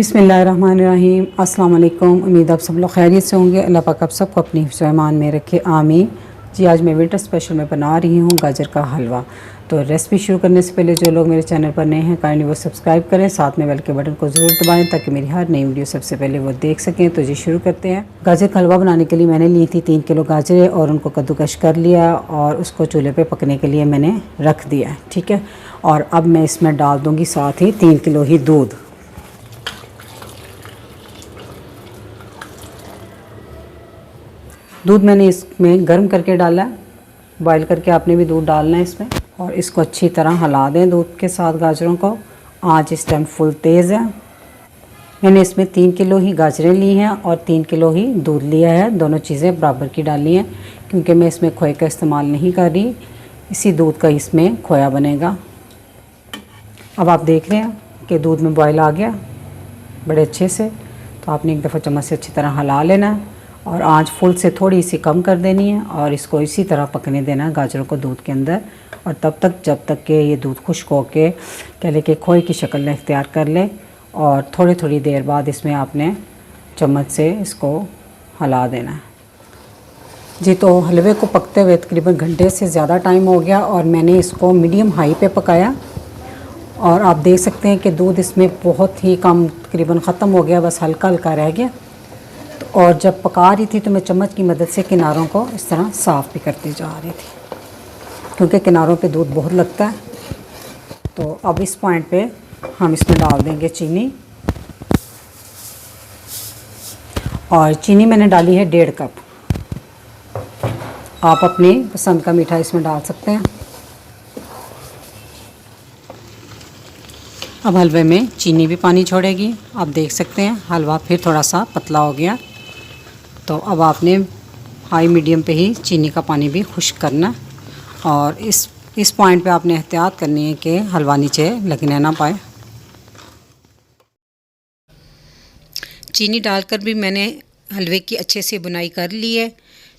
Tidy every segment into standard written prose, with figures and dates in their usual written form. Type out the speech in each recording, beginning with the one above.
बिस्मिल्लाहिर्रहमानिर्रहीम। अस्सलाम वालेकुम। उम्मीद आप सब लोग खैरियत से होंगे। अल्लाह पाक आप सबको अपनी हिफ्ज़ व ईमान में रखे, आमीन। जी आज मैं विंटर स्पेशल में बना रही हूँ गाजर का हलवा। तो रेसिपी शुरू करने से पहले जो लोग मेरे चैनल पर नए हैं काइंडली वो सब्सक्राइब करें, साथ में बेल के बटन को ज़रूर दबाएं ताकि मेरी हर नई वीडियो सबसे पहले वो देख सकें। तो जी शुरू करते हैं। गाजर का हलवा बनाने के लिए मैंने ली थी 3 किलो गाजरें और उनको कद्दूकश कर लिया और उसको चूल्हे पर पकने के लिए मैंने रख दिया, ठीक है। और अब मैं इसमें डाल दूँगी साथ ही 3 किलो ही दूध। दूध मैंने इसमें गर्म करके डाला है, बॉईल करके आपने भी दूध डालना है इसमें। और इसको अच्छी तरह हिला दें दूध के साथ गाजरों को। आंच इस टाइम फुल तेज़ है। मैंने इसमें 3 किलो ही गाजरें ली हैं और 3 किलो ही दूध लिया है। दोनों चीज़ें बराबर की डाली हैं क्योंकि मैं इसमें खोए का इस्तेमाल नहीं कर रही, इसी दूध का इसमें खोया बनेगा। अब आप देख रहे हैं कि दूध में बॉयल आ गया बड़े अच्छे से, तो आपने एक दफ़ा चम्मच से अच्छी तरह हिला लेना है और आंच फुल से थोड़ी सी कम कर देनी है और इसको इसी तरह पकने देना है गाजरों को दूध के अंदर। और तब तक जब तक कि ये दूध खुश्क होके कह ले कि खोए की शक्ल इख्तियार कर ले। और थोड़ी थोड़ी देर बाद इसमें आपने चम्मच से इसको हिला देना है। जी तो हलवे को पकते हुए तकरीबन घंटे से ज़्यादा टाइम हो गया और मैंने इसको मीडियम हाई पे पकाया। और आप देख सकते हैं कि दूध इसमें बहुत ही कम तकरीबन ख़त्म हो गया, बस हल्का हल्का रह गया। और जब पका रही थी तो मैं चम्मच की मदद से किनारों को इस तरह साफ़ भी करती जा रही थी क्योंकि किनारों पे दूध बहुत लगता है। तो अब इस पॉइंट पे हम इसमें डाल देंगे चीनी। और चीनी मैंने डाली है 1.5 कप। आप अपनी पसंद का मीठा इसमें डाल सकते हैं। अब हलवे में चीनी भी पानी छोड़ेगी। आप देख सकते हैं हलवा फिर थोड़ा सा पतला हो गया। तो अब आपने हाई मीडियम पे ही चीनी का पानी भी खुश्क करना। और इस पॉइंट पे आपने एहतियात करनी है कि हलवा नीचे लगने ना पाए। चीनी डालकर भी मैंने हलवे की अच्छे से बुनाई कर ली है।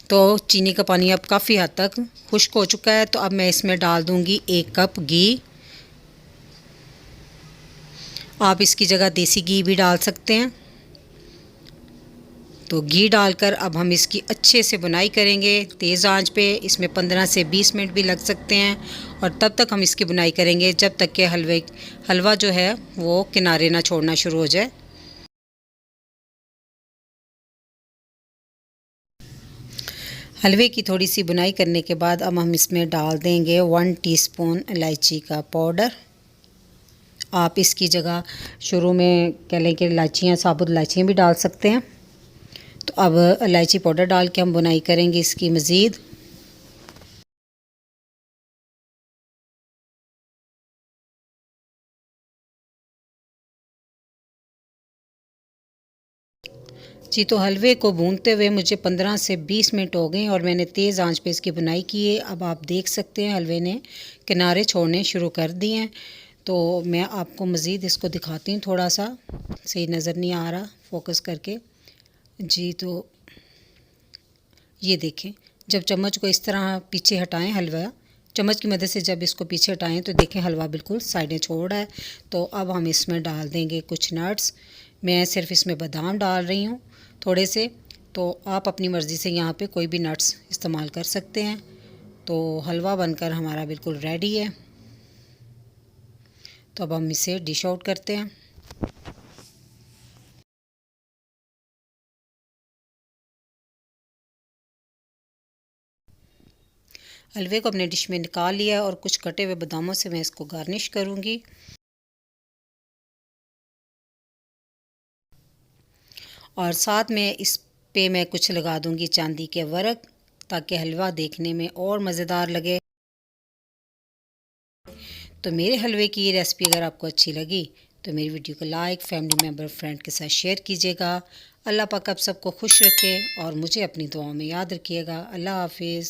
तो चीनी का पानी अब काफ़ी हद तक खुश्क हो चुका है। तो अब मैं इसमें डाल दूँगी 1 कप घी। आप इसकी जगह देसी घी भी डाल सकते हैं। तो घी डालकर अब हम इसकी अच्छे से बुनाई करेंगे तेज़ आंच पे। इसमें 15 से 20 मिनट भी लग सकते हैं। और तब तक हम इसकी बुनाई करेंगे जब तक कि हलवा जो है वो किनारे ना छोड़ना शुरू हो जाए। हलवे की थोड़ी सी बुनाई करने के बाद अब हम इसमें डाल देंगे 1 टीस्पून इलायची का पाउडर। आप इसकी जगह शुरू में कह लें कि इलायचियाँ, साबुत इलायचियाँ भी डाल सकते हैं। तो अब इलायची पाउडर डाल के हम बुनाई करेंगे इसकी मज़ीद। जी तो हलवे को भूनते हुए मुझे 15 से 20 मिनट हो गए और मैंने तेज़ आंच पे इसकी बुनाई की है। अब आप देख सकते हैं हलवे ने किनारे छोड़ने शुरू कर दिए हैं। तो मैं आपको मज़ीद इसको दिखाती हूँ, थोड़ा सा सही नज़र नहीं आ रहा फोकस करके। जी तो ये देखें, जब चम्मच को इस तरह पीछे हटाएं, हलवा चम्मच की मदद से जब इसको पीछे हटाएं तो देखें हलवा बिल्कुल साइडें छोड़ रहा है। तो अब हम इसमें डाल देंगे कुछ नट्स। मैं सिर्फ इसमें बादाम डाल रही हूँ थोड़े से। तो आप अपनी मर्ज़ी से यहाँ पे कोई भी नट्स इस्तेमाल कर सकते हैं। तो हलवा बनकर हमारा बिल्कुल रेडी है। तो अब हम इसे डिश आउट करते हैं। हलवे को अपने डिश में निकाल लिया और कुछ कटे हुए बादामों से मैं इसको गार्निश करूँगी। और साथ में इस पे मैं कुछ लगा दूँगी चांदी के वर्क ताकि हलवा देखने में और मज़ेदार लगे। तो मेरे हलवे की ये रेसिपी अगर आपको अच्छी लगी तो मेरी वीडियो को लाइक, फैमिली मेम्बर, फ्रेंड के साथ शेयर कीजिएगा। अल्लाह पाक आप सबको खुश रखे और मुझे अपनी दुआओं में याद रखिएगा। अल्लाह हाफिज़।